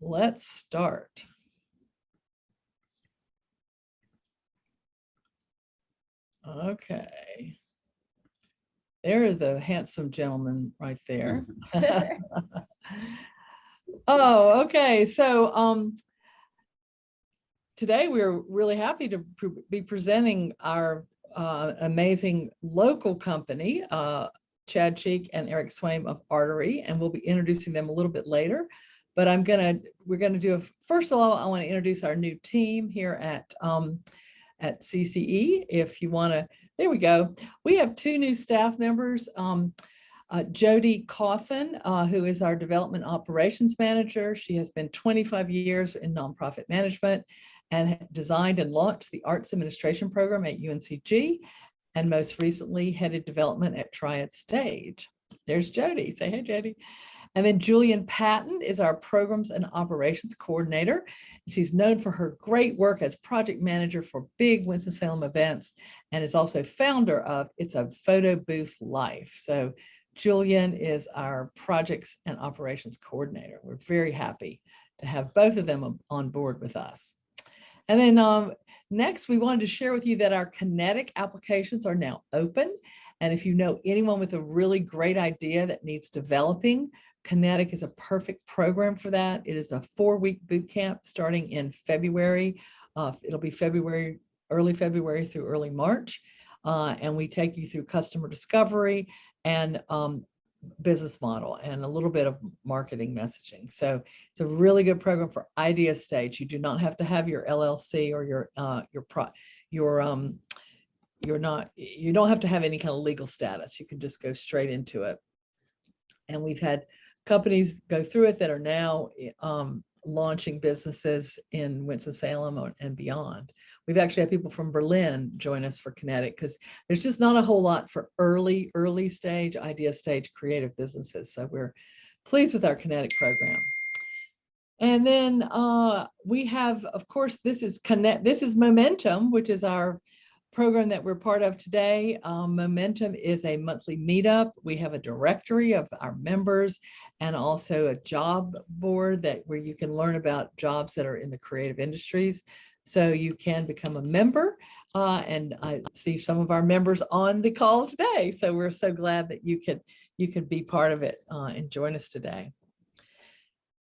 let's start. Okay. There's the handsome gentleman right there. Oh, okay. So today we're really happy to be presenting our amazing local company, Chad Cheek and Eric Swaim of Artarie, and we'll be introducing them a little bit later. But we're gonna do first of all, I want to introduce our new team here at CCE. If you want to, there we go. We have two new staff members. Jody Coffin, who is our development operations manager. She has been 25 years in nonprofit management and designed and launched the arts administration program at UNCG, and most recently headed development at Triad Stage. There's Jody. Say hey, Jody. And then Julian Patton is our programs and operations coordinator. She's known for her great work as project manager for big Winston-Salem events, and is also founder of It's a Photo Booth Life. So Julian is our projects and operations coordinator. We're very happy to have both of them on board with us. And then next, we wanted to share with you that our Kinetic applications are now open. And if you know anyone with a really great idea that needs developing, Kinetic is a perfect program for that. It is a 4-week boot camp starting in February. It'll be early February through early March. And we take you through customer discovery and business model and a little bit of marketing messaging. So it's a really good program for idea stage. You do not have to have your LLC or you don't have to have any kind of legal status. You can just go straight into it. And we've had companies go through it that are now launching businesses in Winston-Salem and beyond. We've actually had people from Berlin join us for Kinetic because there's just not a whole lot for early stage, idea stage creative businesses. So we're pleased with our Kinetic program. And then we have, of course, this is Momentum, which is our program that we're part of today. Momentum is a monthly meetup. We have a directory of our members and also a job board where you can learn about jobs that are in the creative industries. So you can become a member, and I see some of our members on the call today. So we're so glad that you could be part of it and join us today.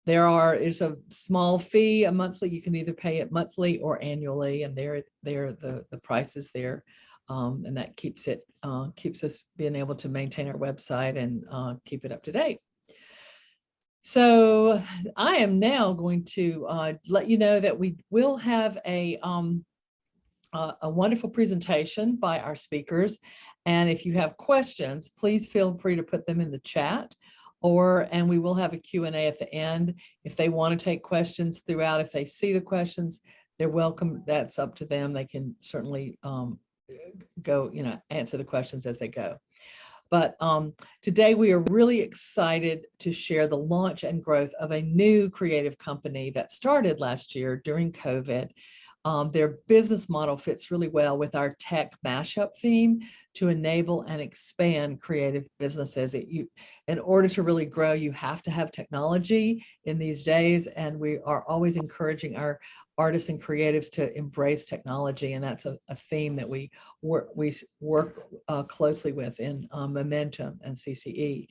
There's a small fee, a monthly. You can either pay it monthly or annually, and the prices there, and that keeps us being able to maintain our website and keep it up to date. So I am now going to let you know that we will have a wonderful presentation by our speakers, and if you have questions, please feel free to put them in the chat. And we will have a Q&A at the end. If they want to take questions throughout, if they see the questions, they're welcome. That's up to them. They can certainly go, answer the questions as they go. But today we are really excited to share the launch and growth of a new creative company that started last year during COVID. Their business model fits really well with our tech mashup theme to enable and expand creative businesses. In order to really grow, you have to have technology in these days, and we are always encouraging our artists and creatives to embrace technology, and that's a theme that we work closely with in Momentum and CCE.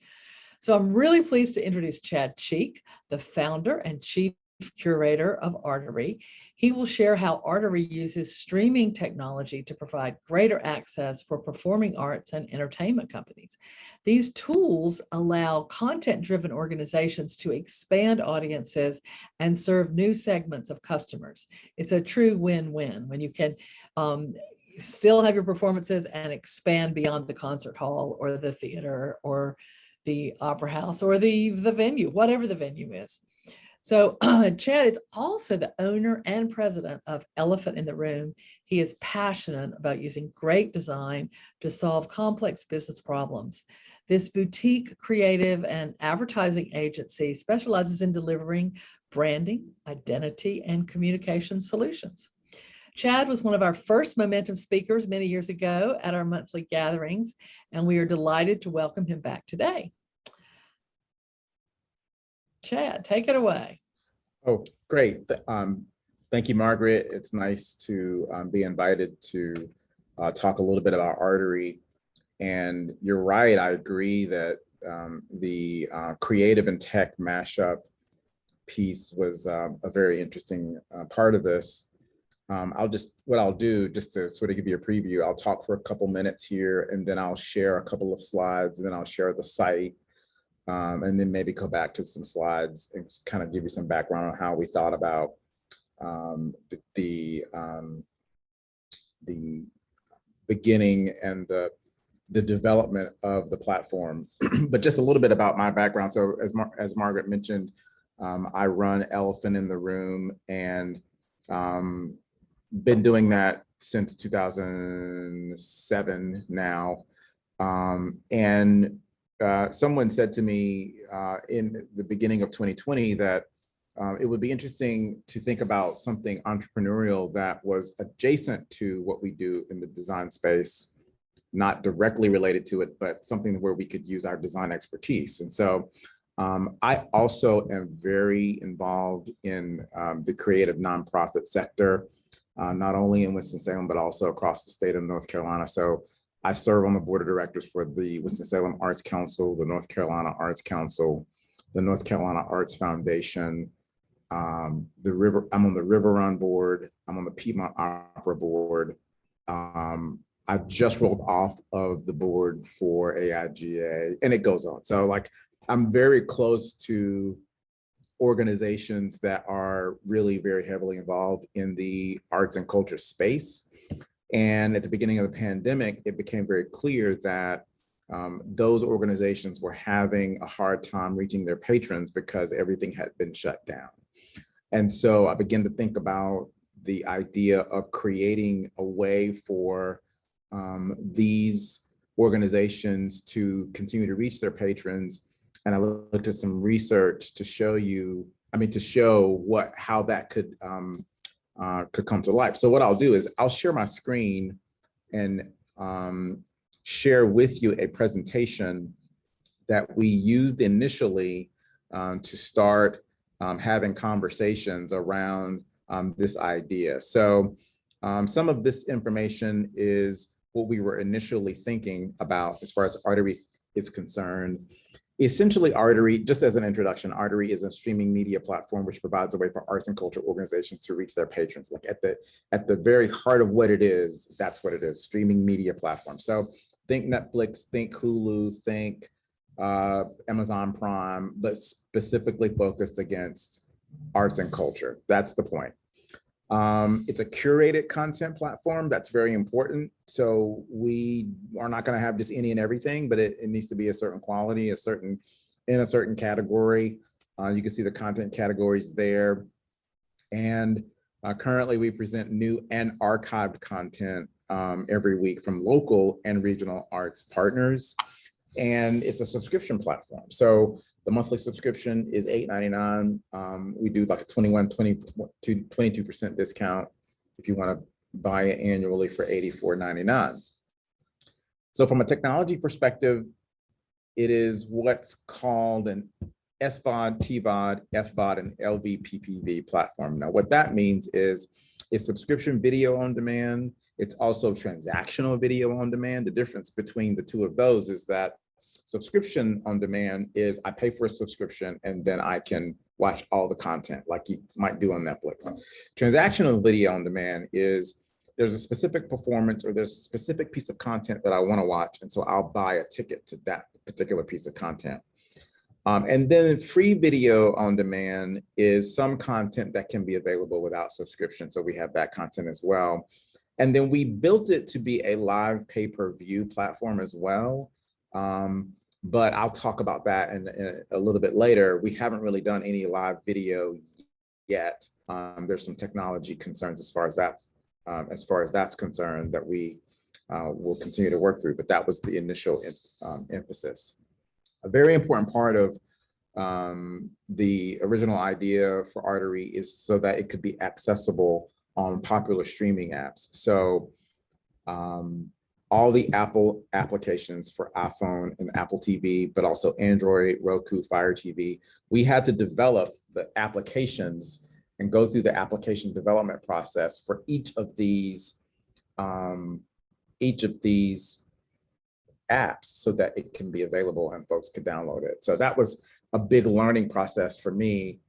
So I'm really pleased to introduce Chad Cheek, the founder and chief curator of Artarie. He will share how Artarie uses streaming technology to provide greater access for performing arts and entertainment companies. These tools allow content-driven organizations to expand audiences and serve new segments of customers. It's a true win-win when you can still have your performances and expand beyond the concert hall or the theater or the opera house or the venue, whatever the venue is. So Chad is also the owner and president of Elephant in the Room. He is passionate about using great design to solve complex business problems. This boutique creative and advertising agency specializes in delivering branding, identity, and communication solutions. Chad was one of our first Momentum speakers many years ago at our monthly gatherings, and we are delighted to welcome him back today. Chad, take it away. Oh, great. Thank you, Margaret. It's nice to be invited to talk a little bit about Artarie. And you're right, I agree that the creative and tech mashup piece was a very interesting part of this. What I'll do, just to sort of give you a preview, I'll talk for a couple minutes here, and then I'll share a couple of slides, and then I'll share the site. And then maybe go back to some slides and kind of give you some background on how we thought about the beginning and the development of the platform. But just a little bit about my background. So as Margaret mentioned, I run Elephant in the Room, and been doing that since 2007 now. Someone said to me in the beginning of 2020 that it would be interesting to think about something entrepreneurial that was adjacent to what we do in the design space, not directly related to it, but something where we could use our design expertise. And so I also am very involved in the creative nonprofit sector, not only in Winston-Salem, but also across the state of North Carolina. So I serve on the board of directors for the Winston-Salem Arts Council, the North Carolina Arts Council, the North Carolina Arts Foundation, I'm on the River Run board, I'm on the Piedmont Opera board. I just rolled off of the board for AIGA, and it goes on. So like, I'm very close to organizations that are really very heavily involved in the arts and culture space. And at the beginning of the pandemic, it became very clear that those organizations were having a hard time reaching their patrons because everything had been shut down. And so I began to think about the idea of creating a way for these organizations to continue to reach their patrons. And I looked at some research to show how that could come to life. So what I'll do is I'll share my screen and share with you a presentation that we used initially to start having conversations around this idea. So some of this information is what we were initially thinking about as far as Artarie is concerned. Essentially, Artarie, just as an introduction, Artarie is a streaming media platform which provides a way for arts and culture organizations to reach their patrons. Like at the very heart of what it is, that's what it is, streaming media platform. So think Netflix, think Hulu, think Amazon Prime, but specifically focused against arts and culture. That's the point. It's a curated content platform. That's very important. So we are not going to have just any and everything, but it needs to be a certain quality, in a certain category. You can see the content categories there. And currently we present new and archived content every week from local and regional arts partners. And it's a subscription platform. So the monthly subscription is $8.99. We do like a 22% discount if you want to buy it annually for $84.99. So from a technology perspective, it is what's called an SVOD, TVOD, FVOD, and LVPPV platform. Now, what that means is it's subscription video on demand. It's also transactional video on demand. The difference between the two of those is that subscription on demand is I pay for a subscription and then I can watch all the content like you might do on Netflix. Transactional video on demand is there's a specific performance or there's a specific piece of content that I want to watch. And so I'll buy a ticket to that particular piece of content. And then free video on demand is some content that can be available without subscription. So we have that content as well. And then we built it to be a live pay-per-view platform as well. But I'll talk about that in a little bit later. We haven't really done any live video yet. There's some technology concerns as far as that's concerned that we will continue to work through. But that was the initial emphasis. A very important part of the original idea for Artarie is so that it could be accessible on popular streaming apps. So all the Apple applications for iPhone and Apple TV, but also Android, Roku, Fire TV, we had to develop the applications and go through the application development process for each of these apps so that it can be available and folks can download it. So that was a big learning process for me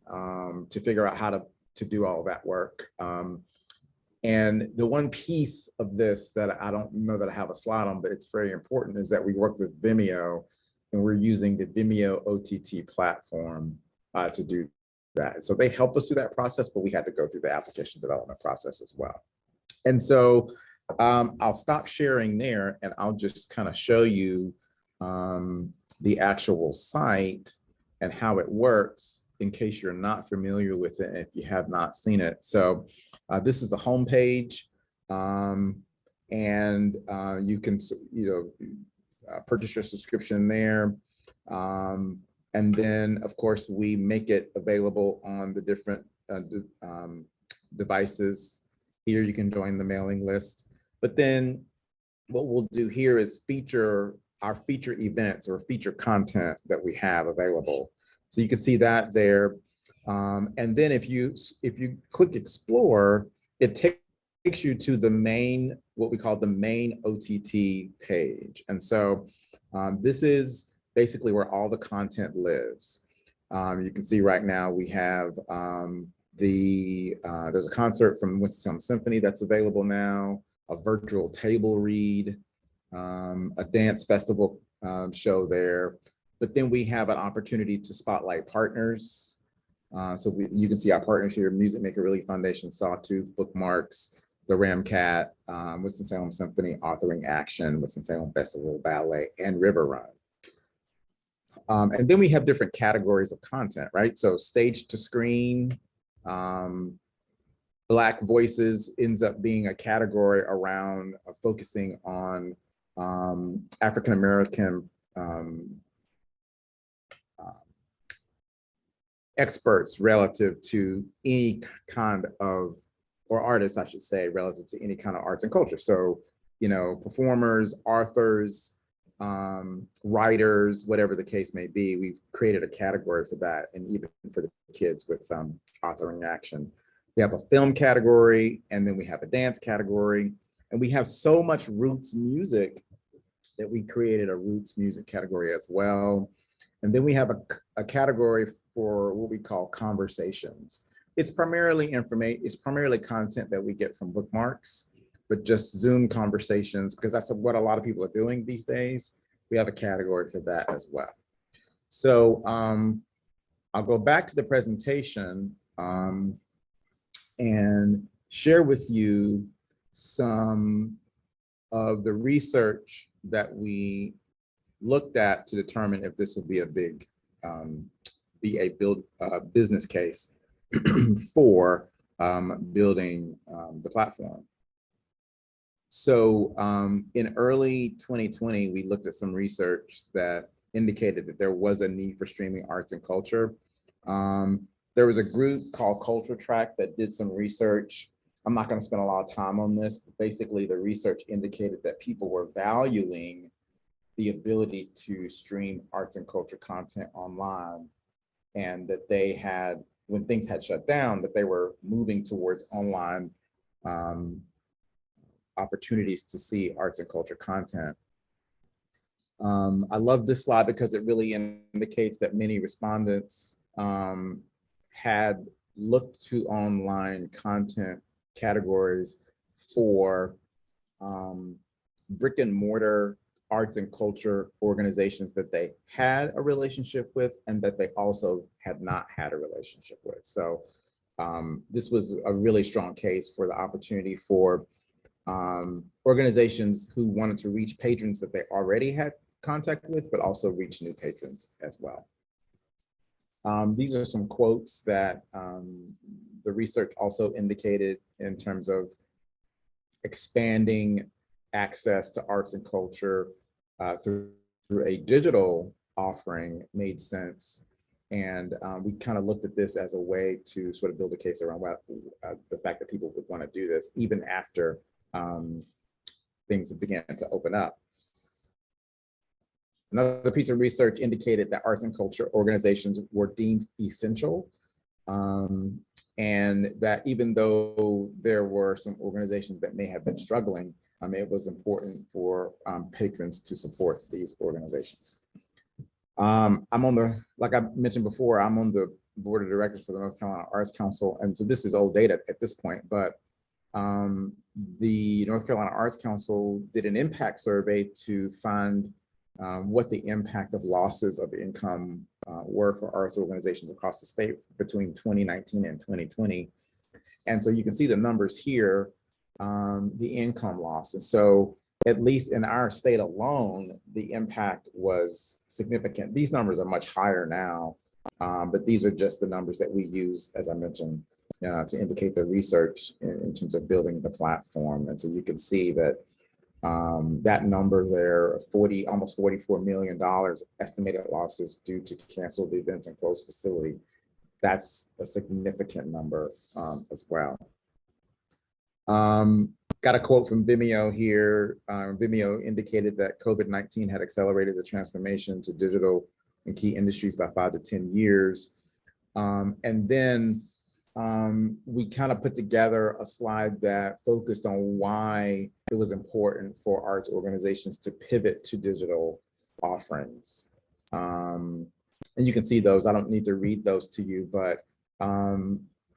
to figure out how to do all that work. And the one piece of this that I don't know that I have a slide on, but it's very important, is that we work with Vimeo, and we're using the Vimeo OTT platform to do that. So they help us through that process, but we had to go through the application development process as well. And so I'll stop sharing there, and I'll just kind of show you the actual site and how it works in case you're not familiar with it, if you have not seen it. So this is the home page, and you can, purchase your subscription there. And then, of course, we make it available on the different devices. Here you can join the mailing list. But then what we'll do here is feature our feature events or feature content that we have available. So you can see that there. And then if you click explore, it takes you to the main, what we call the main OTT page. And so this is basically where all the content lives. You can see right now we have there's a concert from Winston-Salem Symphony that's available now, a virtual table read, a dance festival show there. But then we have an opportunity to spotlight partners. So you can see our partners here: Music Maker Relief Foundation, Sawtooth, Bookmarks, the Ramcat, Winston-Salem Symphony, Authoring Action, Winston-Salem Festival Ballet, and River Run. And then we have different categories of content, right? So stage to screen, Black Voices ends up being a category around focusing on African-American experts relative to any kind of, or artists, I should say, relative to any kind of arts and culture. So, performers, authors, writers, whatever the case may be, we've created a category for that, and even for the kids with Authoring Action. We have a film category, and then we have a dance category, and we have so much roots music that we created a roots music category as well. And then we have a category for what we call conversations. It's primarily content that we get from Bookmarks, but just Zoom conversations, because that's what a lot of people are doing these days. We have a category for that as well. So I'll go back to the presentation and share with you some of the research that we looked at to determine if this would be a business case for building the platform. So in early 2020, we looked at some research that indicated that there was a need for streaming arts and culture. There was a group called Culture Track that did some research. I'm not going to spend a lot of time on this, but basically the research indicated that people were valuing the ability to stream arts and culture content online, and that they had, when things had shut down, that they were moving towards online opportunities to see arts and culture content. I love this slide because it really indicates that many respondents had looked to online content categories for brick and mortar arts and culture organizations that they had a relationship with and that they also had not had a relationship with. So this was a really strong case for the opportunity for organizations who wanted to reach patrons that they already had contact with, but also reach new patrons as well. These are some quotes that the research also indicated in terms of expanding access to arts and culture through a digital offering made sense. And we kind of looked at this as a way to sort of build a case around the fact that people would want to do this even after things began to open up. Another piece of research indicated that arts and culture organizations were deemed essential And that even though there were some organizations that may have been struggling, it was important for patrons to support these organizations. I'm on the, like I mentioned before, I'm on the board of directors for the North Carolina Arts Council. And so this is old data at this point, but the North Carolina Arts Council did an impact survey to find what the impact of losses of income were for arts organizations across the state between 2019 and 2020. And so you can see the numbers here, the income loss. And so at least in our state alone, the impact was significant. These numbers are much higher now, but these are just the numbers that we use, as I mentioned, to indicate the research in terms of building the platform. And so you can see that that number there, almost $44 million estimated losses due to canceled events and closed facility. That's a significant number as well. Got a quote from Vimeo here. Vimeo indicated that COVID-19 had accelerated the transformation to digital in key industries by 5 to 10 years. And then we kind of put together a slide that focused on why it was important for arts organizations to pivot to digital offerings. And you can see those. I don't need to read those to you, but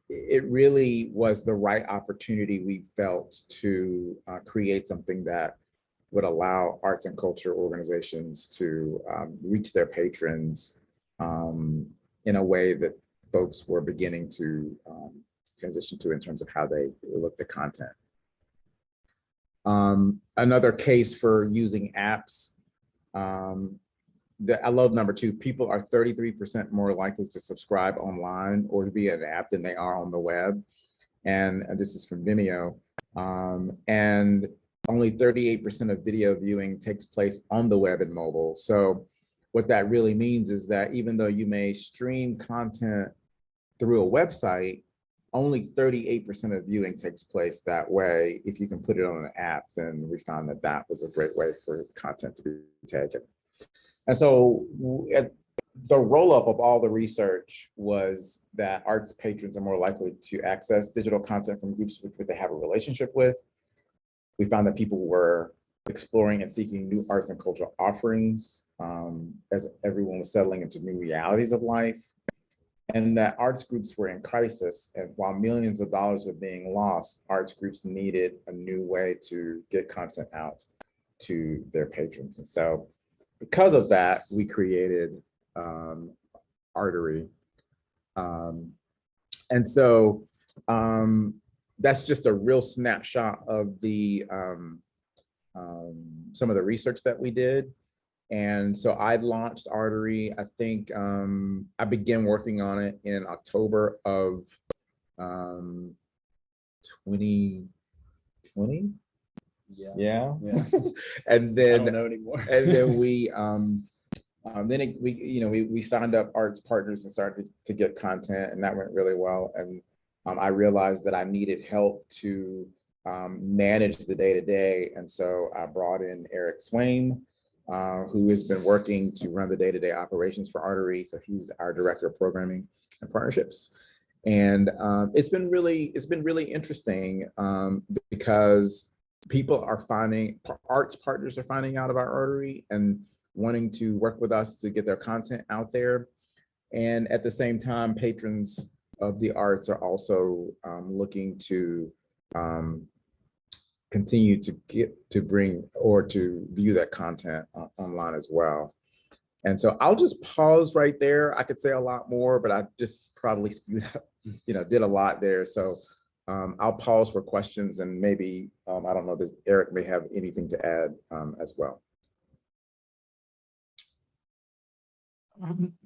it really was the right opportunity we felt to create something that would allow arts and culture organizations to reach their patrons in a way that folks were beginning to transition to in terms of how they looked at content. Another case for using apps, I love number 2, people are 33% more likely to subscribe online or to be an app than they are on the web. And this is from Vimeo. And only 38% of video viewing takes place on the web and mobile. So what that really means is that even though you may stream content through a website, only 38% of viewing takes place that way. If you can put it on an app, then we found that that was a great way for content to be taken. And so the roll-up of all the research was that arts patrons are more likely to access digital content from groups with which they have a relationship with. We found that people were exploring and seeking new arts and cultural offerings as everyone was settling into new realities of life. And that arts groups were in crisis, and while millions of dollars were being lost, arts groups needed a new way to get content out to their patrons. And so because of that, we created Artarie. And so that's just a real snapshot of the some of the research that we did. And so I launched Artarie, I think I began working on it in October of 2020. Yeah. And then I don't know anymore. And then we we signed up arts partners and started to get content, and that went really well. And I realized that I needed help to manage the day-to-day. And so I brought in Eric Swaim, who has been working to run the day-to-day operations for Artarie. So he's our director of programming and partnerships. And it's been really interesting because people are arts partners are finding out about Artarie and wanting to work with us to get their content out there. And at the same time, patrons of the arts are also looking to continue to bring or to view that content online as well. And so I'll just pause right there. I could say a lot more, but I just probably spewed out, did a lot there. So I'll pause for questions, and maybe, I don't know, Eric may have anything to add as well.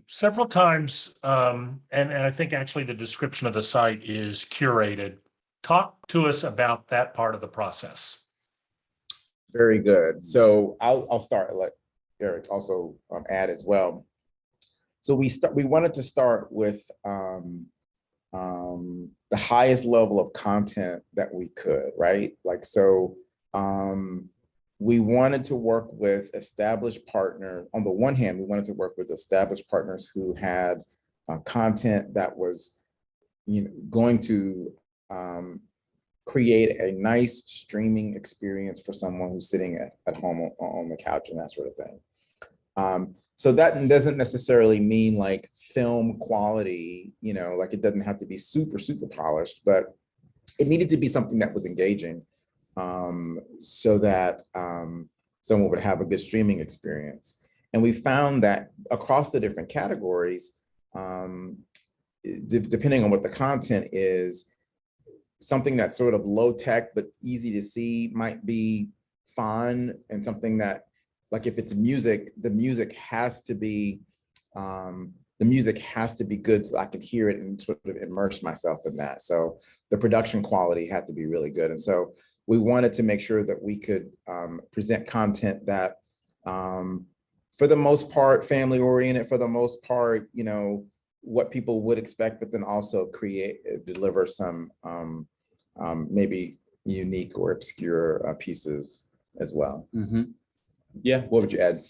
Several times, and I think actually the description of the site is curated. Talk to us about that part of the process. Very good. So I'll start, let Eric also add as well. So we wanted to start with the highest level of content that we could, right? We wanted to work with established partners. On the one hand, we wanted to work with established partners who had content that was going to create a nice streaming experience for someone who's sitting at home on the couch and that sort of thing. So that doesn't necessarily mean like film quality, like it doesn't have to be super, super polished, but it needed to be something that was engaging, so that someone would have a good streaming experience. And we found that across the different categories, depending on what the content is, something that's sort of low tech but easy to see might be fun, and something that, like if it's music, the music has to be good so I can hear it and sort of immerse myself in that. So the production quality had to be really good. And so we wanted to make sure that we could present content that, for the most part, family oriented, for the most part, what people would expect, but then also deliver some maybe unique or obscure pieces as well. Mm-hmm. Yeah. What would you add?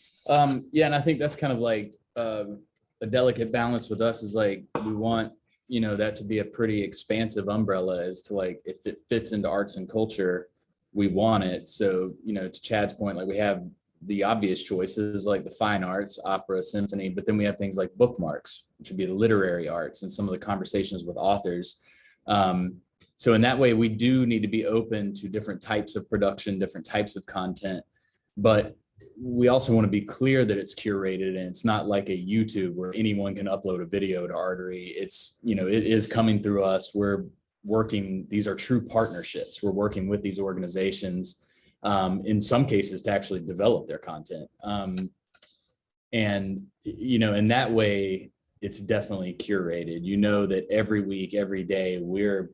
Yeah, and I think that's kind of like a delicate balance with us, is like we want that to be a pretty expansive umbrella as to like if it fits into arts and culture, we want it. So to Chad's point, like we have the obvious choices like the fine arts, opera, symphony, but then we have things like bookmarks, which would be the literary arts and some of the conversations with authors. So in that way, we do need to be open to different types of production, different types of content, but we also want to be clear that it's curated and it's not like a YouTube where anyone can upload a video to Artarie. It's, it is coming through us. We're working, these are true partnerships. We're working with these organizations, in some cases to actually develop their content. And, in that way, it's definitely curated, that every week, every day, we're,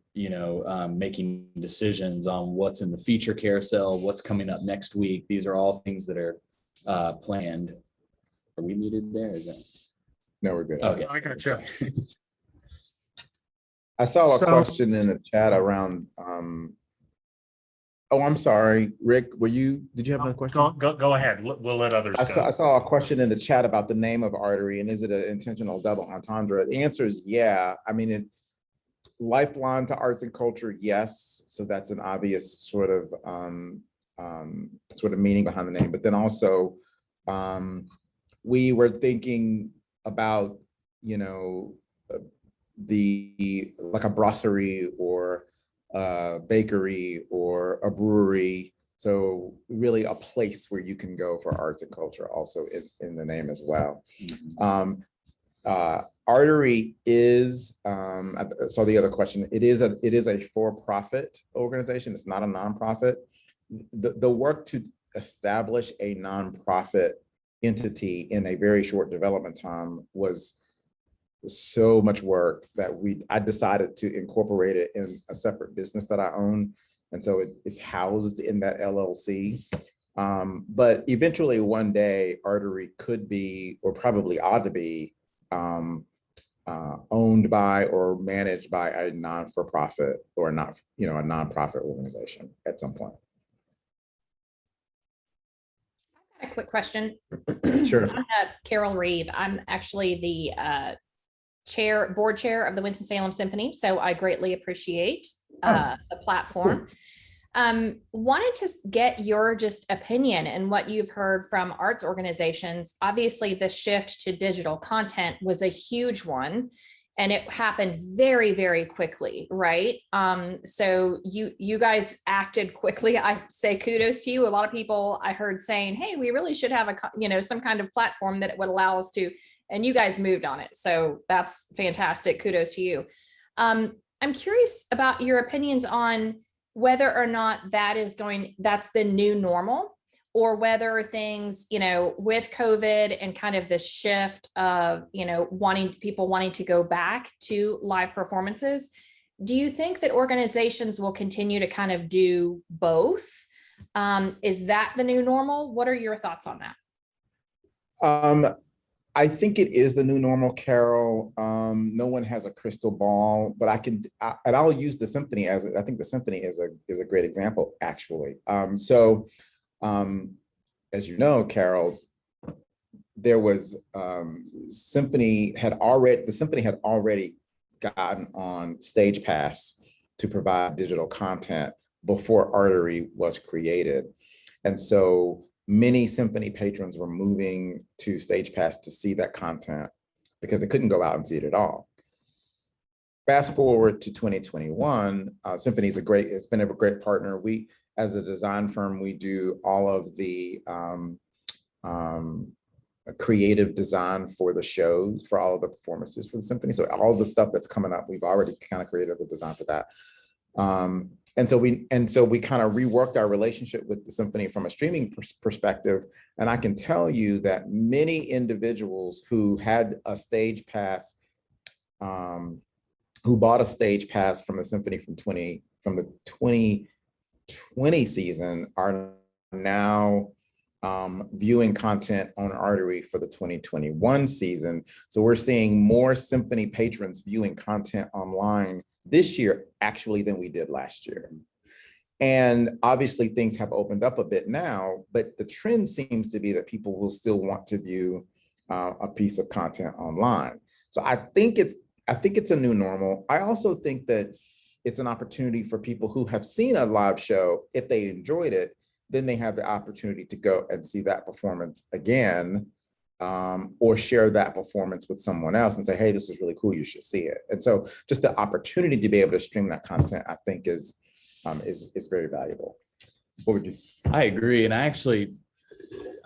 making decisions on what's in the feature carousel, what's coming up next week. These are all things that are planned. Are we muted there? Is that? No, we're good. Okay. I got you. I saw a So- question in the chat around, oh, I'm sorry, Rick, did you have another question? Go ahead. We'll let others I go. saw a question in the chat about the name of Artarie, and is it an intentional double entendre? The answer is yeah. I mean, lifeline to arts and culture, yes. So that's an obvious sort of meaning behind the name. But then also, we were thinking about, like a brasserie or a bakery or a brewery. So really a place where you can go for arts and culture also in the name as well. Artarie is, I saw the other question, it is a for-profit organization. It's not a nonprofit. The work to establish a nonprofit entity in a very short development time was so much work that I decided to incorporate it in a separate business that I own. And so it's housed in that LLC. But eventually one day Artarie could be, or probably ought to be, owned by or managed by a non-for-profit or a nonprofit organization at some point. A quick question. Sure. I'm Carol Reeve. I'm actually the board chair of the Winston-Salem Symphony, so I greatly appreciate the platform. Cool. Wanted to get your just opinion and what you've heard from arts organizations. Obviously, the shift to digital content was a huge one, and it happened very, very quickly, right? So you guys acted quickly. I say kudos to you. A lot of people I heard saying, "Hey, we really should have some kind of platform that would allow us to," and you guys moved on it. So that's fantastic. Kudos to you. I'm curious about your opinions on whether or not that's the new normal, or whether things, with COVID and kind of the shift of, people wanting to go back to live performances, do you think that organizations will continue to kind of do both? Is that the new normal? What are your thoughts on that? I think it is the new normal, Carol. No one has a crystal ball, but and I'll use the symphony I think the symphony is a great example, actually. As you know, Carol, there was the symphony had already gotten on Stage Pass to provide digital content before Artarie was created. And so many symphony patrons were moving to Stage Pass to see that content because they couldn't go out and see it at all. Fast forward to 2021, Symphony is it's been a great partner. We, as a design firm, we do all of the creative design for the shows, for all of the performances for the Symphony. So all the stuff that's coming up, we've already kind of created the design for that. And so we kind of reworked our relationship with the Symphony from a streaming perspective. And I can tell you that many individuals who had a Stage Pass, who bought a Stage Pass from the Symphony from the 2020 season are now viewing content on Artarie for the 2021 season. So we're seeing more Symphony patrons viewing content online this year actually than we did last year. And obviously things have opened up a bit now, but the trend seems to be that people will still want to view a piece of content online. So I think it's a new normal. I also think that it's an opportunity for people who have seen a live show. If they enjoyed it, then they have the opportunity to go and see that performance again, or share that performance with someone else and say, hey, this is really cool, you should see it. And so just the opportunity to be able to stream that content, I think is very valuable. What would you? I agree. And I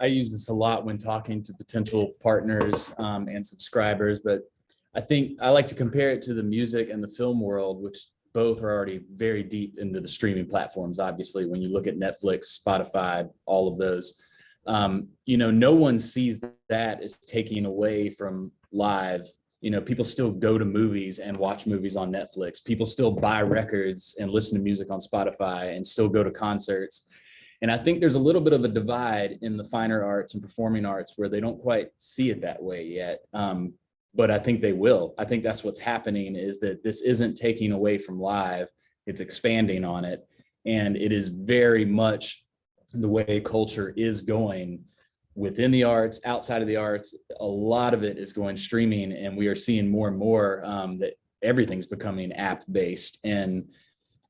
use this a lot when talking to potential partners and subscribers, but I think I like to compare it to the music and the film world, which both are already very deep into the streaming platforms. Obviously, when you look at Netflix, Spotify, all of those, no one sees that as taking away from live. People still go to movies and watch movies on Netflix. People still buy records and listen to music on Spotify and still go to concerts. And I think there's a little bit of a divide in the finer arts and performing arts where they don't quite see it that way yet. But I think they will. I think that's what's happening, is that this isn't taking away from live, it's expanding on it. And it is very much the way culture is going within the arts, outside of the arts. A lot of it is going streaming, and we are seeing more and more that everything's becoming app-based. And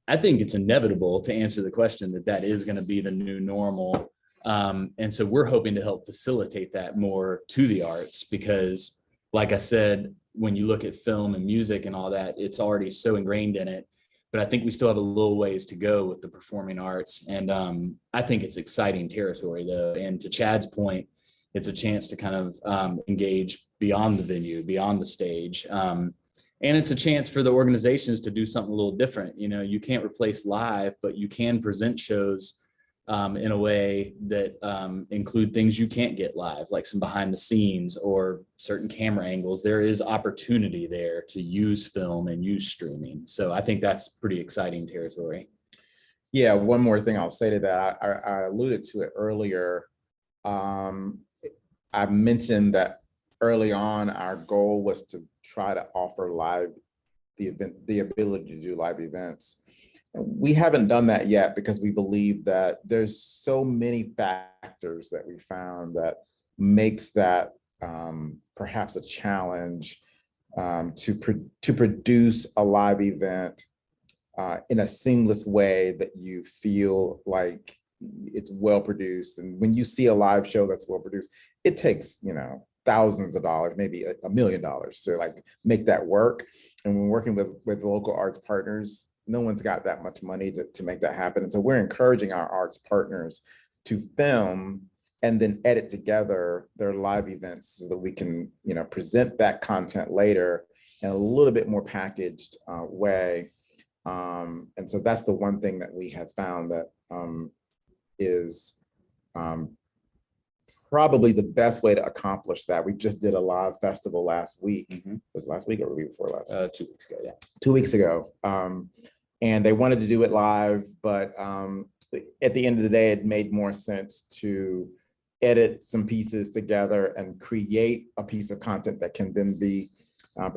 I think it's inevitable, to answer the question, that is going to be the new normal. And so we're hoping to help facilitate that more to the arts, because like I said, when you look at film and music and all that, it's already so ingrained in it. But I think we still have a little ways to go with the performing arts. And I think it's exciting territory, though. And to Chad's point, it's a chance to kind of engage beyond the venue, beyond the stage. And it's a chance for the organizations to do something a little different. You can't replace live, but you can present shows in a way that include things you can't get live, like some behind the scenes or certain camera angles. There is opportunity there to use film and use streaming. So I think that's pretty exciting territory. Yeah, one more thing I'll say to that. I alluded to it earlier. I mentioned that early on, our goal was to try to offer the ability to do live events. We haven't done that yet because we believe that there's so many factors that we found that makes that perhaps a challenge to produce a live event in a seamless way that you feel like it's well produced. And when you see a live show that's well produced, it takes, thousands of dollars, maybe $1 million to make that work. And when working with local arts partners, no one's got that much money to make that happen. And so we're encouraging our arts partners to film and then edit together their live events so that we can, present that content later in a little bit more packaged way. And so that's the one thing that we have found that is probably the best way to accomplish that. We just did a live festival last week. Mm-hmm. Was it last week or the week before last? 2 weeks ago, yeah. 2 weeks ago. And they wanted to do it live, but at the end of the day, it made more sense to edit some pieces together and create a piece of content that can then be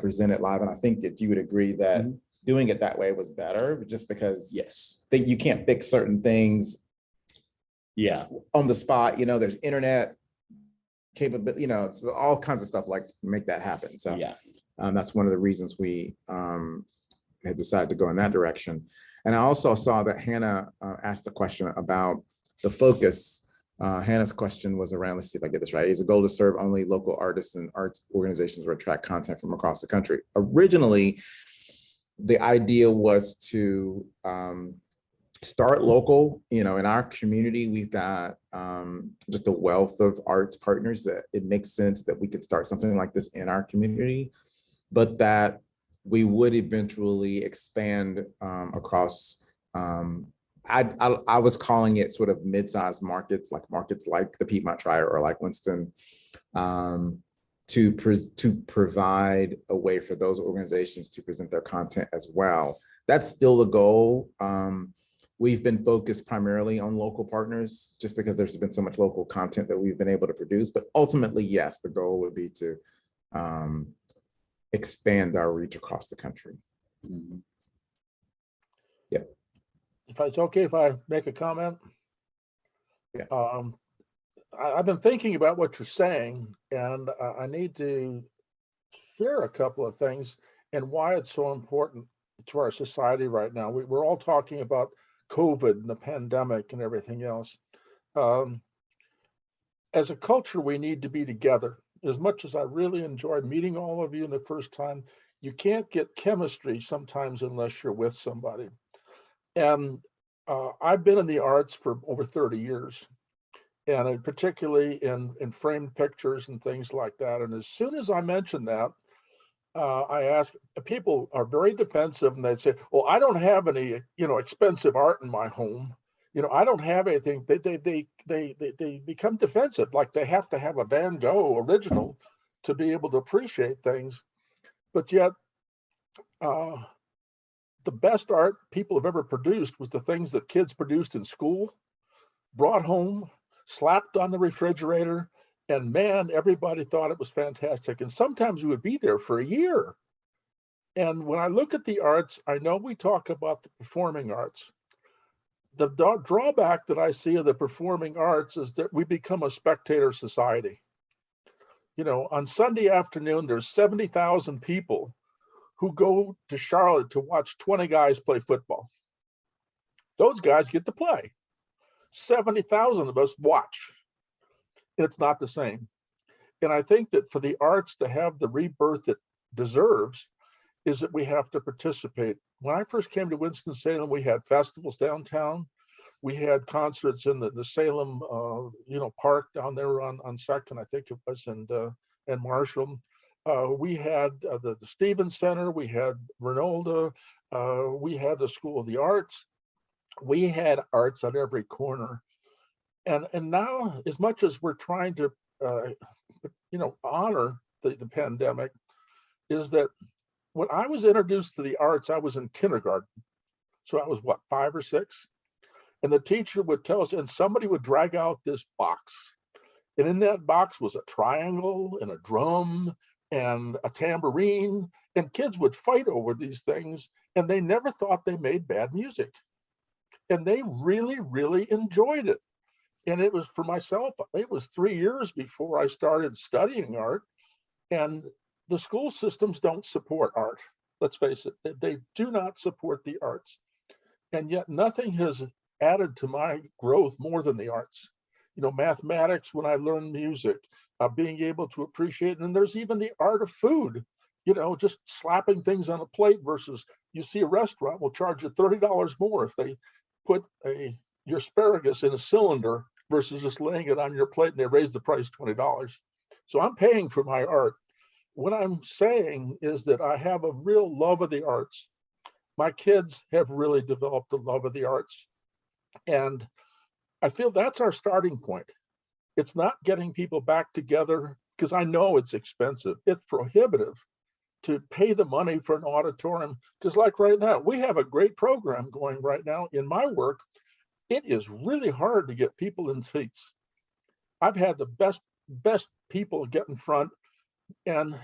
presented live. And I think that you would agree that mm-hmm. doing it that way was better, just because yes, you can't fix certain things on the spot. There's internet capability, it's all kinds of stuff like make that happen. So yeah. That's one of the reasons we have decided to go in that direction. And I also saw that Hannah asked a question about the focus. Hannah's question was around, let's see if I get this right. Is a goal to serve only local artists and arts organizations or attract content from across the country? Originally, the idea was to start local. In our community, we've got just a wealth of arts partners that it makes sense that we could start something like this in our community, but that we would eventually expand across. I was calling it sort of mid-sized markets like the Piedmont Triad or like Winston, to provide a way for those organizations to present their content as well. That's still the goal. We've been focused primarily on local partners just because there's been so much local content that we've been able to produce. But ultimately, yes, the goal would be to expand our reach across the country. Mhm. Yep. If it's okay if I make a comment? Yeah. I've been thinking about what you're saying, and I need to share a couple of things and why it's so important to our society right now. We're all talking about COVID and the pandemic and everything else. As a culture, we need to be together. As much as I really enjoyed meeting all of you in the first time, you can't get chemistry sometimes unless you're with somebody. And I've been in the arts for over 30 years, and particularly in framed pictures and things like that. And as soon as I mention that, I ask, people are very defensive, and they'd say, well, I don't have any, expensive art in my home. I don't have anything. They become defensive, like they have to have a Van Gogh original to be able to appreciate things. But yet, the best art people have ever produced was the things that kids produced in school, brought home, slapped on the refrigerator, and man, everybody thought it was fantastic. And sometimes we would be there for a year. And when I look at the arts, I know we talk about the performing arts. The drawback that I see of the performing arts is that we become a spectator society. On Sunday afternoon, there's 70,000 people who go to Charlotte to watch 20 guys play football. Those guys get to play. 70,000 of us watch. It's not the same. And I think that for the arts to have the rebirth it deserves is that we have to participate. When I first came to Winston-Salem, we had festivals downtown. We had concerts in the Salem, park down there on Second, I think it was, and Marshall. We had the Stevens Center. We had Renolda. We had the School of the Arts. We had arts on every corner. And now, as much as we're trying to, honor the pandemic, is that when I was introduced to the arts, I was in kindergarten. So I was, 5 or 6? And the teacher would tell us, and somebody would drag out this box. And in that box was a triangle and a drum and a tambourine. And kids would fight over these things, and they never thought they made bad music. And they really, really enjoyed it. And it was, for myself, it was 3 years before I started studying art. And the school systems don't support art. Let's face it, they do not support the arts. And yet nothing has added to my growth more than the arts. Mathematics, when I learned music, being able to appreciate, and there's even the art of food, just slapping things on a plate versus you see a restaurant will charge you $30 more if they put your asparagus in a cylinder versus just laying it on your plate, and they raise the price $20. So I'm paying for my art. What I'm saying is that I have a real love of the arts. My kids have really developed a love of the arts. And I feel that's our starting point. It's not getting people back together, because I know it's expensive. It's prohibitive to pay the money for an auditorium, because like right now, we have a great program going right now in my work. It is really hard to get people in seats. I've had the best people get in front, and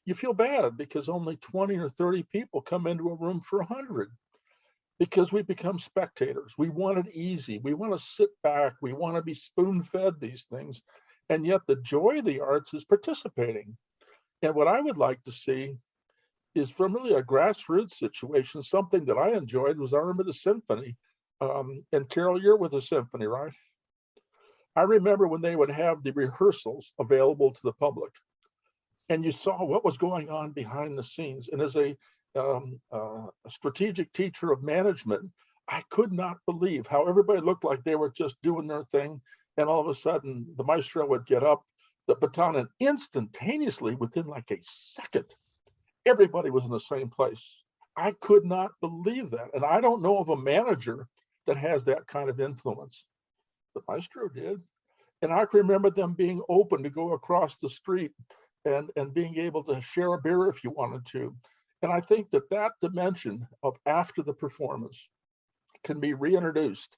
you feel bad because only 20 or 30 people come into a room for 100, because we become spectators. We want it easy. We want to sit back. We want to be spoon-fed these things. And yet the joy of the arts is participating. And what I would like to see is from really a grassroots situation. Something that I enjoyed was, I remember the symphony. And Carol, you're with the symphony, right? I remember when they would have the rehearsals available to the public, and you saw what was going on behind the scenes. And as a strategic teacher of management, I could not believe how everybody looked like they were just doing their thing. And all of a sudden, the maestro would get up the baton, and instantaneously, within like a second, everybody was in the same place. I could not believe that. And I don't know of a manager that has that kind of influence. The maestro did. And I can remember them being open to go across the street and being able to share a beer if you wanted to. And I think that that dimension of after the performance can be reintroduced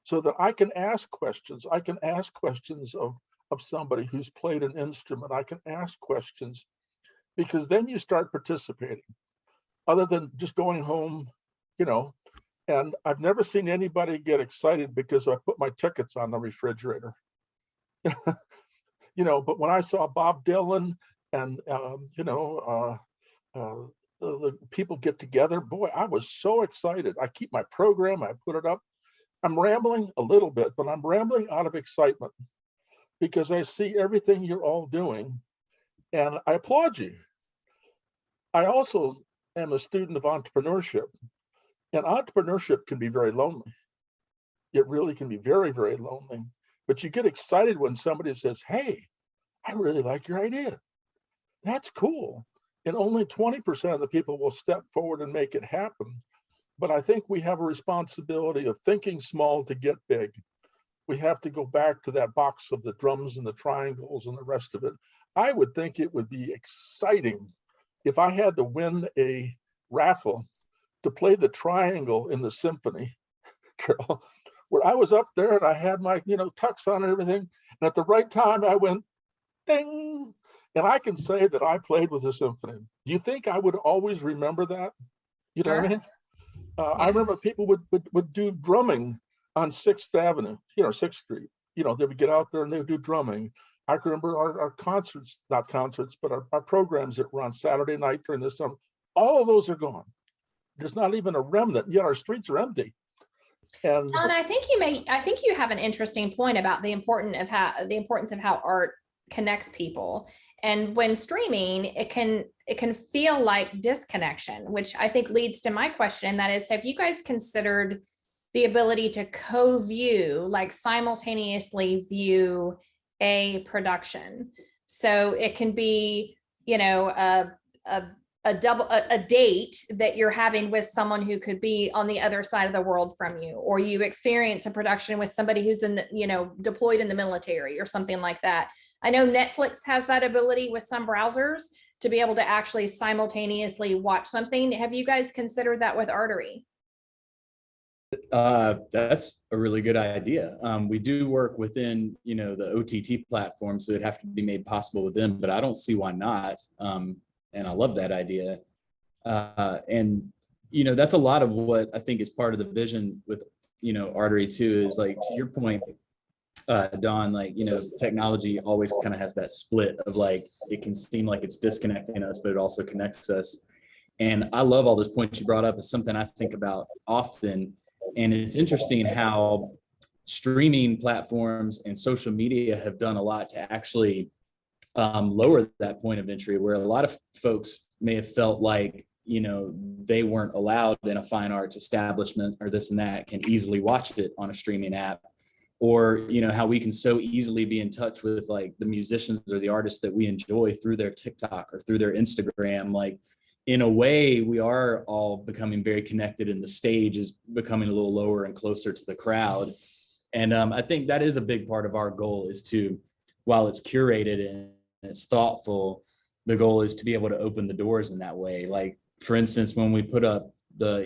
so that I can ask questions. I can ask questions of somebody who's played an instrument. I can ask questions, because then you start participating other than just going home, you know. And I've never seen anybody get excited because I put my tickets on the refrigerator. You know, but when I saw Bob Dylan and, the people get together, boy, I was so excited. I keep my program, I put it up. I'm rambling a little bit, but I'm rambling out of excitement because I see everything you're all doing and I applaud you. I also am a student of entrepreneurship, and entrepreneurship can be very lonely. It really can be very, very lonely. But you get excited when somebody says, hey, I really like your idea. That's cool. And only 20% of the people will step forward and make it happen. But I think we have a responsibility of thinking small to get big. We have to go back to that box of the drums and the triangles and the rest of it. I would think it would be exciting if I had to win a raffle to play the triangle in the symphony, Carol, where I was up there and I had my, tux on and everything. And at the right time, I went ding. And I can say that I played with the symphony. Do you think I would always remember that? You know what I mean? I remember people would do drumming on 6th Avenue, 6th Street. They would get out there and they would do drumming. I can remember our concerts, not concerts, but our programs that were on Saturday night during the summer. All of those are gone. There's not even a remnant, yet our streets are empty. And John, I think you have an interesting point about the importance of how art connects people. And when streaming, it can feel like disconnection, which I think leads to my question. That is, have you guys considered the ability to co-view, like simultaneously view a production? So it can be, a date that you're having with someone who could be on the other side of the world from you, or you experience a production with somebody who's deployed in the military or something like that. I know Netflix has that ability with some browsers to be able to actually simultaneously watch something. Have you guys considered that with Artarie? That's a really good idea. We do work within, the OTT platform, so it'd have to be made possible with them, but I don't see why not. And I love that idea. And, that's a lot of what I think is part of the vision with, Artarie too, is like, to your point, Don, like, technology always kind of has that split of like, it can seem like it's disconnecting us, but it also connects us. And I love all those points you brought up. It's something I think about often. And it's interesting how streaming platforms and social media have done a lot to actually lower that point of entry, where a lot of folks may have felt like, they weren't allowed in a fine arts establishment or this and that, can easily watch it on a streaming app. Or, how we can so easily be in touch with like the musicians or the artists that we enjoy through their TikTok or through their Instagram. Like, in a way, we are all becoming very connected, and the stage is becoming a little lower and closer to the crowd. And I think that is a big part of our goal, is to, while it's curated and it's thoughtful, the goal is to be able to open the doors in that way. Like, for instance, when we put up the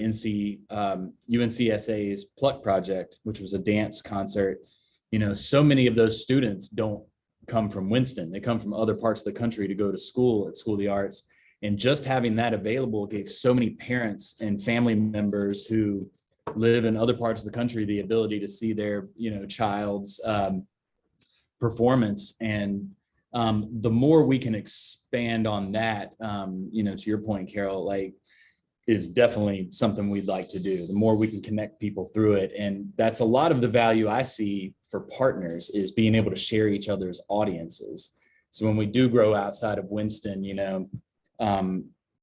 UNCSA's Pluck Project, which was a dance concert, so many of those students don't come from Winston. They come from other parts of the country to go to school at School of the Arts. And just having that available gave so many parents and family members who live in other parts of the country the ability to see their, child's performance. And The more we can expand on that, you know, to your point, Carol, like, is definitely something we'd like to do. The more we can connect people through it. And that's a lot of the value I see for partners, is being able to share each other's audiences. So when we do grow outside of Winston, you know,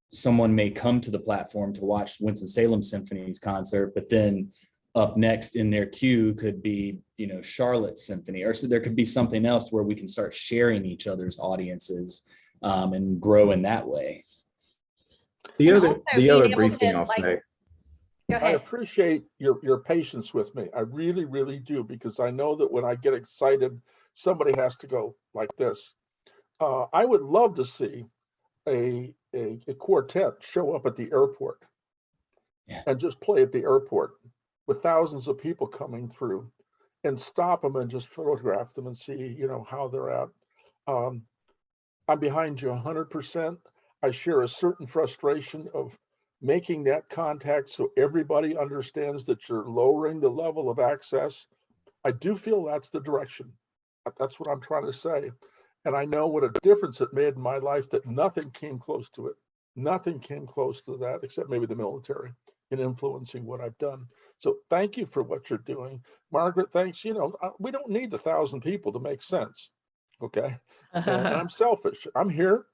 someone may come to the platform to watch Winston-Salem Symphony's concert, but then up next in their queue could be, you know, Charlotte Symphony, or so there could be something else where we can start sharing each other's audiences and grow in that way. The And other, also the being other able brief to, thing I'll like- say, Go I ahead. appreciate your patience with me. I really, really do, because I know that when I get excited, somebody has to go like this. I would love to see a quartet show up at the airport and just play at the airport with thousands of people coming through, and stop them and just photograph them and see, you know, how they're at. I'm behind you 100%. I share a certain frustration of making that contact so everybody understands that you're lowering the level of access. I do feel that's the direction. That's what I'm trying to say. And I know what a difference it made in my life, that nothing came close to it. Nothing came close to that, except maybe the military, in influencing what I've done. So thank you for what you're doing. Margaret, thanks. You know, we don't need 1,000 people to make sense. Okay. And I'm selfish. I'm here.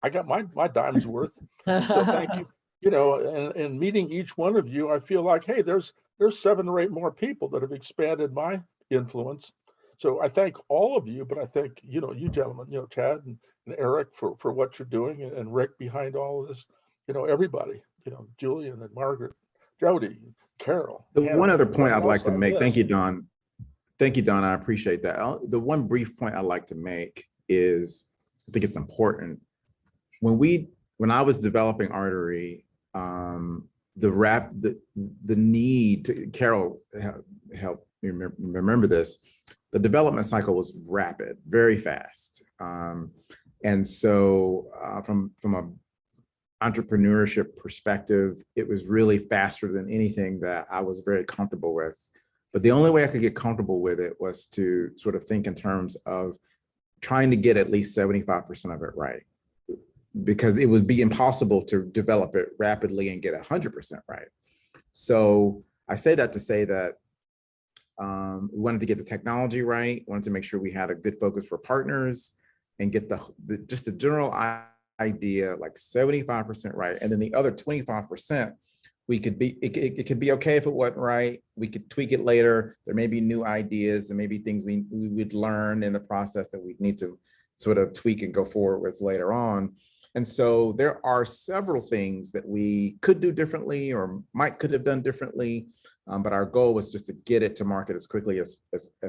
I got my dime's worth. So thank you. You know, and meeting each one of you, I feel like, hey, there's 7 or 8 more people that have expanded my influence. So I thank all of you, but I thank, you know, you gentlemen, you know, Chad and Eric for what you're doing, and Rick behind all of this, you know, everybody, you know, Julian and Margaret, Jody, Carol. the Hannah, one other point everybody I'd like else to I make, thank missed. you, Don. Thank you, Don. I appreciate that. The one brief point I'd like to make is, I think it's important. When I was developing Artarie, the need to, Carol help me remember this, the development cycle was rapid, very fast. And so from an entrepreneurship perspective, it was really faster than anything that I was very comfortable with. But the only way I could get comfortable with it was to sort of think in terms of trying to get at least 75% of it right, because it would be impossible to develop it rapidly and get 100% right. So I say that to say that we wanted to get the technology right, wanted to make sure we had a good focus for partners, and get just the general idea like 75% right. And then the other 25%, it could be okay if it wasn't right. We could tweak it later. There may be new ideas, there may be things we would learn in the process that we need to sort of tweak and go forward with later on. And so there are several things that we could do differently or could have done differently. But our goal was just to get it to market as quickly as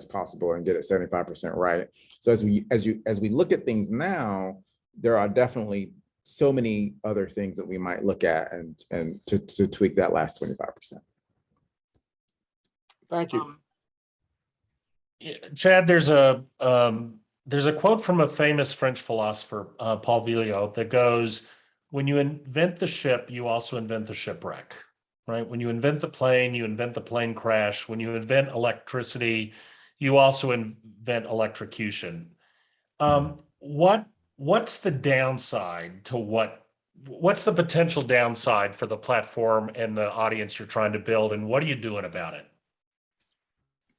possible and get it 75% right. So as we look at things now, there are definitely so many other things that we might look at and to tweak that last 25%. Thank you. Chad, there's a quote from a famous French philosopher, Paul Villault, that goes, "When you invent the ship, you also invent the shipwreck." Right? When you invent the plane, you invent the plane crash. When you invent electricity, you also invent electrocution. What's the downside to what's the potential downside for the platform and the audience you're trying to build, and what are you doing about it?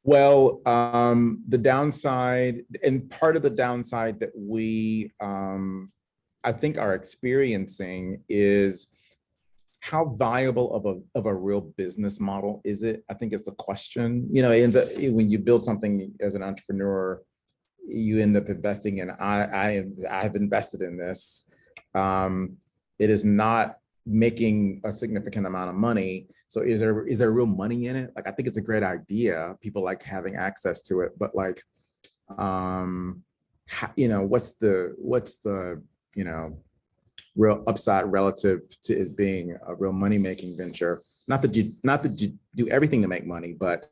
Well, the downside, and part of the downside that we, I think, are experiencing is how viable of a real business model is it? I think it's the question. You know, it ends up, when you build something as an entrepreneur, you end up investing in. I have invested in this. It is not making a significant amount of money. So is there real money in it? Like, I think it's a great idea. People like having access to it, but like, you know, what's the you know, real upside relative to it being a real money-making venture? Not that you do everything to make money, but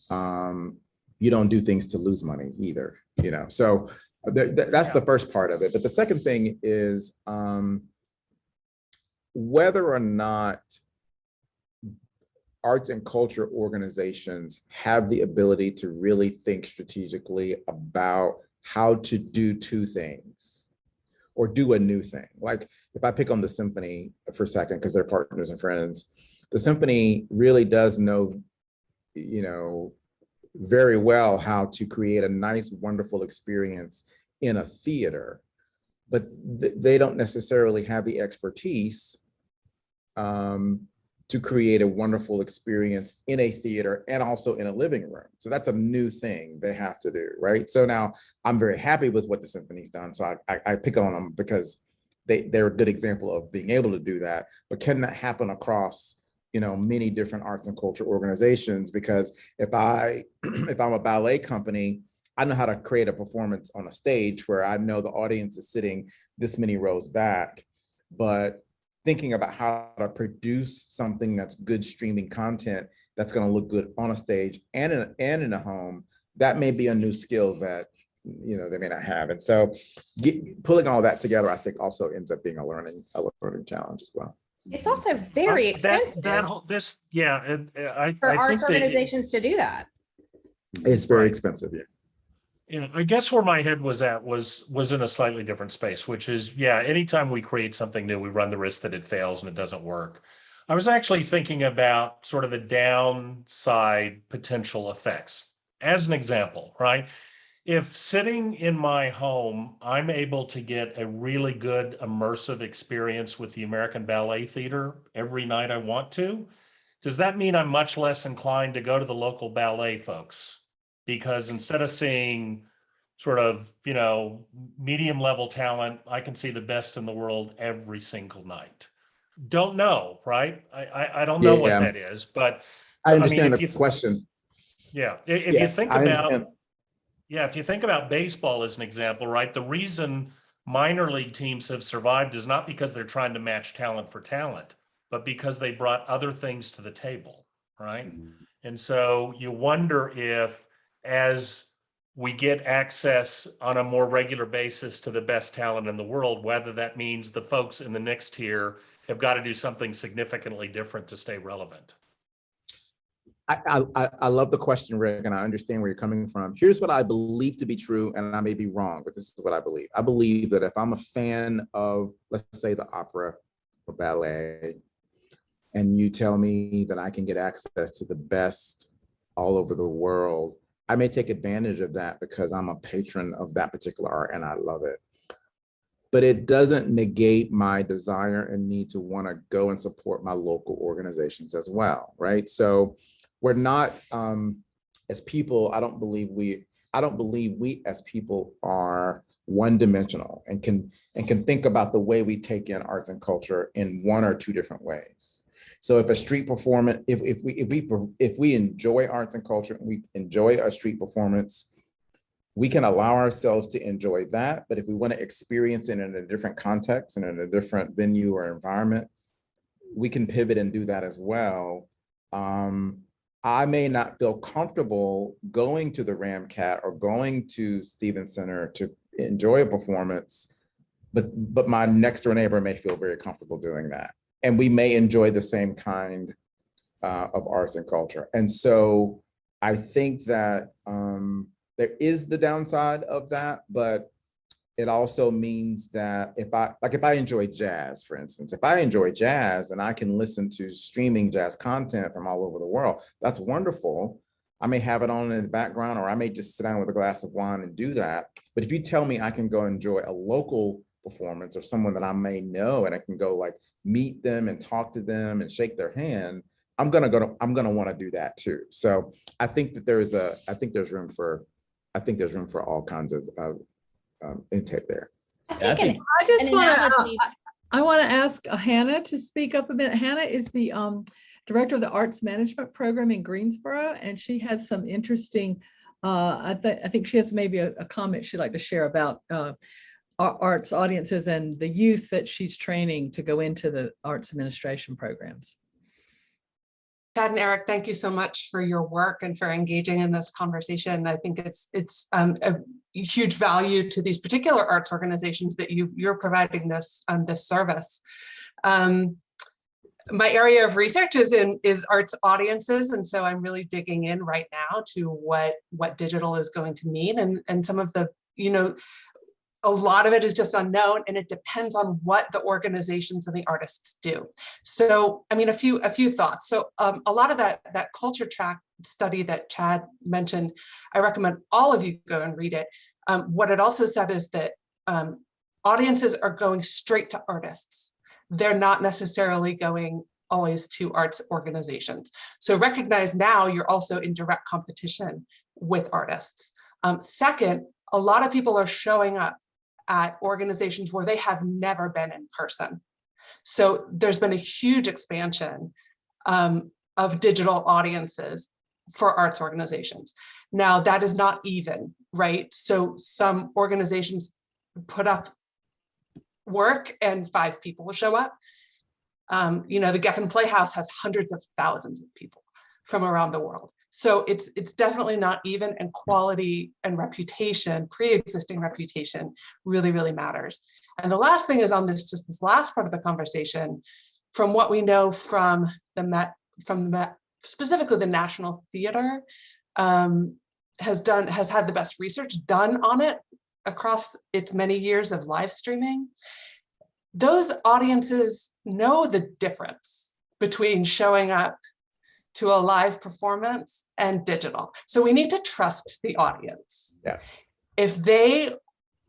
you don't do things to lose money either, you know? So that's the first part of it. But the second thing is whether or not arts and culture organizations have the ability to really think strategically about how to do two things or do a new thing. Like if I pick on the symphony for a second, because they're partners and friends, the symphony really does know, very well how to create a nice, wonderful experience in a theater, but they don't necessarily have the expertise to create a wonderful experience in a theater and also in a living room. So that's a new thing they have to do, right? So now I'm very happy with what the symphony's done. So I pick on them because they're a good example of being able to do that, but can that happen across many different arts and culture organizations? Because if I'm a ballet company, I know how to create a performance on a stage where I know the audience is sitting this many rows back, but thinking about how to produce something that's good streaming content that's going to look good on a stage and in a home, that may be a new skill that they may not have. And so pulling all that together, I think also ends up being a learning challenge as well. It's also very expensive I for arts think organizations to do that. It's very expensive. Yeah, I guess where my head was at was in a slightly different space, which is, anytime we create something new, we run the risk that it fails and it doesn't work. I was actually thinking about sort of the downside potential effects. As an example, right? If sitting in my home, I'm able to get a really good immersive experience with the American Ballet Theater every night I want to, does that mean I'm much less inclined to go to the local ballet folks? Because instead of seeing sort of, medium level talent, I can see the best in the world every single night. Don't know, right? I don't know what that is, but I understand the question. Yeah. If you think I about, understand. if you think about baseball as an example, right? The reason minor league teams have survived is not because they're trying to match talent for talent, but because they brought other things to the table, right? And so you wonder if, as we get access on a more regular basis to the best talent in the world, whether that means the folks in the next tier have got to do something significantly different to stay relevant. I love the question, Rick, and I understand where you're coming from. Here's what I believe to be true, and I may be wrong, but this is what I believe. I believe that if I'm a fan of, let's say, the opera or ballet, and you tell me that I can get access to the best all over the world, I may take advantage of that because I'm a patron of that particular art and I love it. But it doesn't negate my desire and need to want to go and support my local organizations as well, right? So we're not, as people, I don't believe we as people are one-dimensional and can think about the way we take in arts and culture in one or two different ways. So if a street performance, if we enjoy arts and culture, and we enjoy a street performance, we can allow ourselves to enjoy that. But if we want to experience it in a different context and in a different venue or environment, we can pivot and do that as well. I may not feel comfortable going to the Ramcat or going to Stevens Center to enjoy a performance, but my next door neighbor may feel very comfortable doing that. And we may enjoy the same kind of arts and culture. And so I think that there is the downside of that, but it also means that if I enjoy jazz, for instance, if I enjoy jazz and I can listen to streaming jazz content from all over the world, that's wonderful. I may have it on in the background, or I may just sit down with a glass of wine and do that. But if you tell me I can go enjoy a local performance or someone that I may know, and I can go like meet them and talk to them and shake their hand, I'm gonna want to do that too. So I think that there's room for all kinds of intake there. I think I just want to ask Hannah to speak up a minute. Hannah is the director of the Arts Management Program in Greensboro, and she has some interesting, I think she has maybe a comment she'd like to share about arts audiences and the youth that she's training to go into the arts administration programs. Chad and Eric, thank you so much for your work and for engaging in this conversation. I think it's a huge value to these particular arts organizations that you're providing this this service. My area of research is arts audiences, and so I'm really digging in right now to what digital is going to mean, and some of the a lot of it is just unknown, and it depends on what the organizations and the artists do. So, I mean, a few thoughts. So a lot of that culture track study that Chad mentioned, I recommend all of you go and read it. What it also said is that audiences are going straight to artists. They're not necessarily going always to arts organizations. So recognize now you're also in direct competition with artists. Second, a lot of people are showing up at organizations where they have never been in person. So there's been a huge expansion of digital audiences for arts organizations. Now that is not even, right? So some organizations put up work and 5 people will show up. The Geffen Playhouse has hundreds of thousands of people from around the world. So it's definitely not even, and quality and reputation, pre-existing reputation really, really matters. And the last thing is on this last part of the conversation, from what we know from the Met, specifically the National Theater, has had the best research done on it across its many years of live streaming. Those audiences know the difference between showing up to a live performance and digital. So we need to trust the audience. Yeah. If they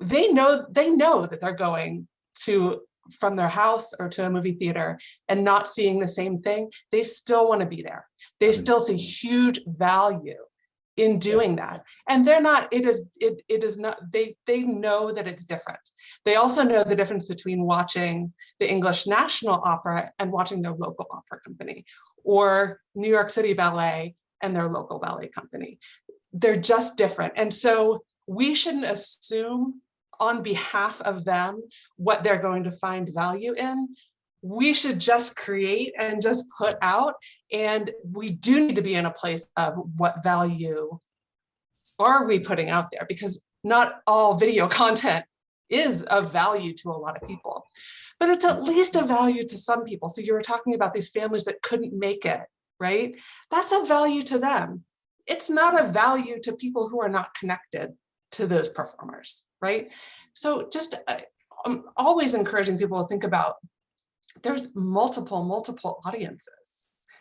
know that they're going from their house or to a movie theater and not seeing the same thing, they still want to be there. They still see huge value in doing that. And they're not, it is not, they know that it's different. They also know the difference between watching the English National Opera and watching their local opera company, or New York City Ballet and their local ballet company. They're just different. And so we shouldn't assume on behalf of them what they're going to find value in. We should just create and just put out. And we do need to be in a place of what value are we putting out there, because not all video content is of value to a lot of people, but it's at least a value to some people. So you were talking about these families that couldn't make it, right? That's a value to them. It's not a value to people who are not connected to those performers, right? So just I'm always encouraging people to think about, there's multiple audiences.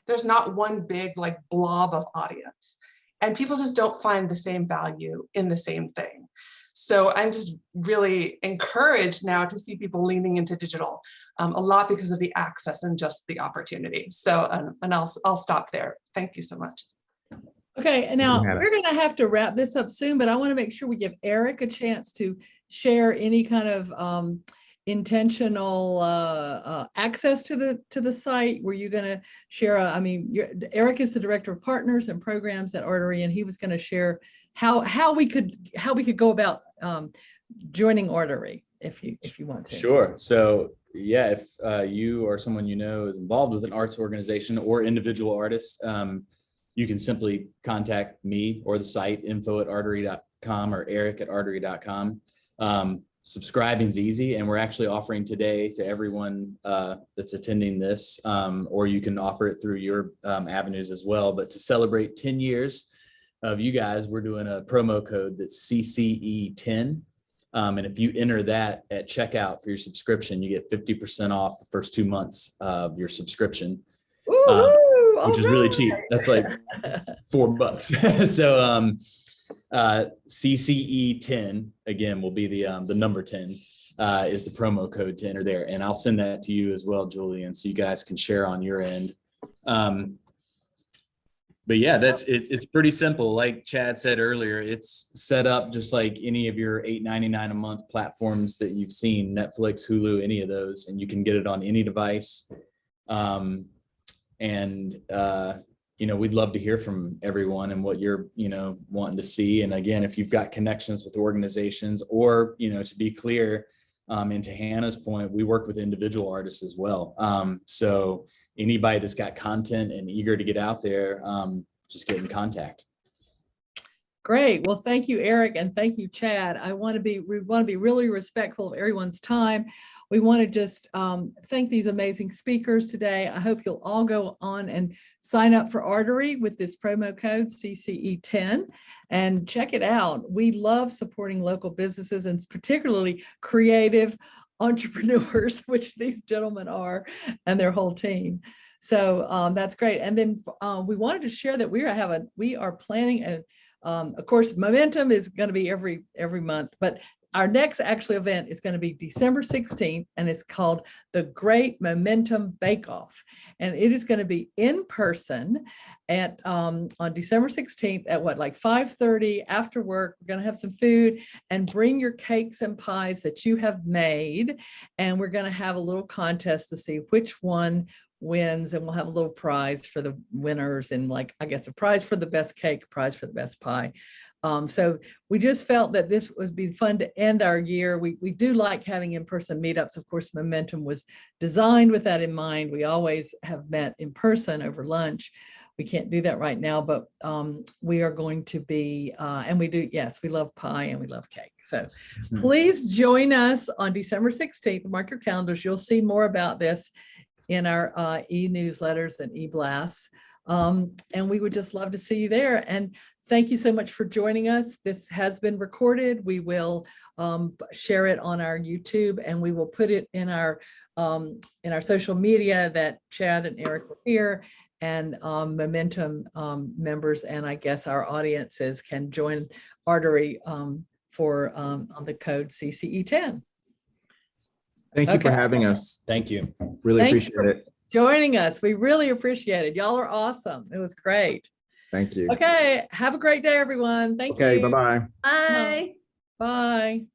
There's not one big like blob of audience, and people just don't find the same value in the same thing. So I'm just really encouraged now to see people leaning into digital, a lot because of the access and just the opportunity. So, and I'll stop there. Thank you so much. Okay, and now we're going to have to wrap this up soon, but I want to make sure we give Eric a chance to share any kind of intentional access to the site. Were you going to share? Eric is the director of partners and programs at Artarie, and he was going to share how we could go about joining Artarie if you want to. Sure. So yeah, if you or someone you know is involved with an arts organization or individual artists, you can simply contact me or the site, info@artarie.com or eric@artarie.com. Subscribing is easy, and we're actually offering today to everyone that's attending this, or you can offer it through your avenues as well. But to celebrate 10 years of you guys, we're doing a promo code that's CCE10. And if you enter that at checkout for your subscription, you get 50% off the first 2 months of your subscription. Which is really cheap. That's like $4. So CCE10 again will be the number 10 is the promo code to enter there, and I'll send that to you as well, Julian, so you guys can share on your end. But yeah, it's pretty simple. Like Chad said earlier, it's set up just like any of your $8.99 a month platforms that you've seen, Netflix, Hulu, any of those, and you can get it on any device. We'd love to hear from everyone and what you're, wanting to see. And again, if you've got connections with organizations, or, to be clear, and to Hannah's point, we work with individual artists as well. So anybody that's got content and eager to get out there, just get in contact. Great. Well, thank you, Eric, and thank you, Chad. We want to be really respectful of everyone's time. We want to just thank these amazing speakers today. I hope you'll all go on and sign up for Artarie with this promo code CCE10 and check it out. We love supporting local businesses and particularly creative entrepreneurs, which these gentlemen are, and their whole team. So that's great. And then we wanted to share that we are planning of course, Momentum is going to be every month, but our next actual event is going to be December 16th, and it's called the Great Momentum Bake Off. And it is going to be in person at on December 16th at like 5:30 after work. We're going to have some food and bring your cakes and pies that you have made. And we're going to have a little contest to see which one wins, and we'll have a little prize for the winners, and like, I guess, a prize for the best cake, prize for the best pie. So we just felt that this would be fun to end our year. We do like having in-person meetups. Of course, Momentum was designed with that in mind. We always have met in person over lunch. We can't do that right now, but we are going to be, and we do, yes, we love pie and we love cake. So please join us on December 16th. Mark your calendars. You'll see more about this in our e-newsletters and e-blasts. And we would just love to see you there. And thank you so much for joining us. This has been recorded. We will share it on our YouTube, and we will put it in our social media that Chad and Eric were here, and Momentum members, and I guess our audiences can join Artarie for on the code CCE10. Thank you for having us. Thank you. Really appreciate it. Joining us. We really appreciate it. Y'all are awesome. It was great. Thank you. Okay. Have a great day, everyone. Thank you. Okay. Bye-bye. Bye. Bye.